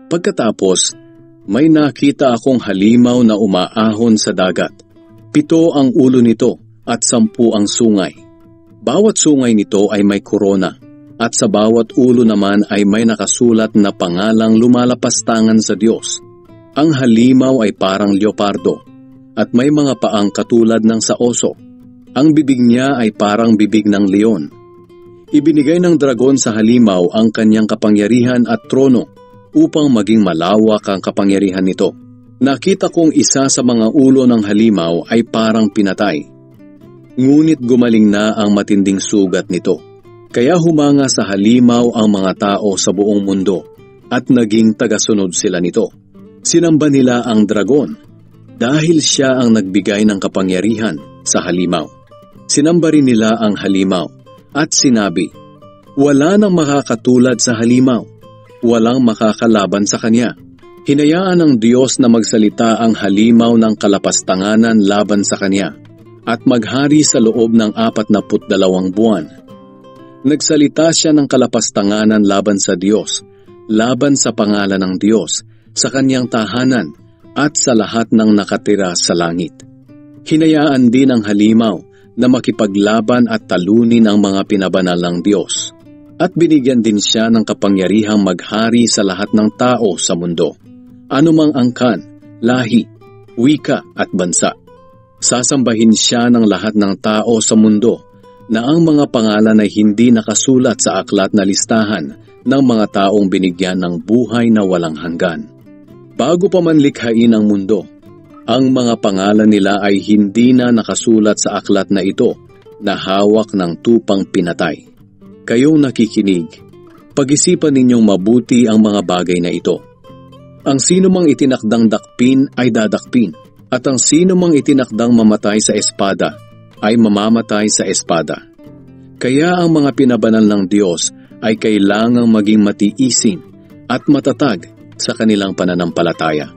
Pagkatapos, may nakita akong halimaw na umaahon sa dagat. 7 ang ulo nito at 10 ang sungay. Bawat sungay nito ay may korona, at sa bawat ulo naman ay may nakasulat na pangalang lumalapastangan sa Diyos. Ang halimaw ay parang leopardo, at may mga paang katulad ng sa oso. Ang bibig niya ay parang bibig ng leon. Ibinigay ng dragon sa halimaw ang kanyang kapangyarihan at trono upang maging malawak ang kapangyarihan nito. Nakita kong isa sa mga ulo ng halimaw ay parang pinatay. Ngunit gumaling na ang matinding sugat nito. Kaya humanga sa halimaw ang mga tao sa buong mundo at naging tagasunod sila nito. Sinamba nila ang dragon dahil siya ang nagbigay ng kapangyarihan sa halimaw. Sinamba rin nila ang halimaw at sinabi, "Wala nang makakatulad sa halimaw, walang makakalaban sa kanya." Hinayaan ng Diyos na magsalita ang halimaw ng kalapastanganan laban sa kanya at maghari sa loob ng 42 buwan. Nagsalita siya ng kalapastanganan laban sa Diyos, laban sa pangalan ng Diyos, sa kanyang tahanan at sa lahat ng nakatira sa langit. Hinayaan din ang halimaw na makipaglaban at talunin ang mga pinabanal ng Diyos. At binigyan din siya ng kapangyarihang maghari sa lahat ng tao sa mundo, anumang angkan, lahi, wika at bansa. Sasambahin siya ng lahat ng tao sa mundo na ang mga pangalan ay hindi nakasulat sa aklat na listahan ng mga taong binigyan ng buhay na walang hanggan. Bago pa man likhain ang mundo, ang mga pangalan nila ay hindi na nakasulat sa aklat na ito na hawak ng tupang pinatay. Kayong nakikinig, pag-isipan ninyong mabuti ang mga bagay na ito. Ang sino mang itinakdang dakpin ay dadakpin, at ang sino mang itinakdang mamatay sa espada ay mamamatay sa espada. Kaya ang mga pinabanal ng Diyos ay kailangang maging matiisin at matatag sa kanilang pananampalataya.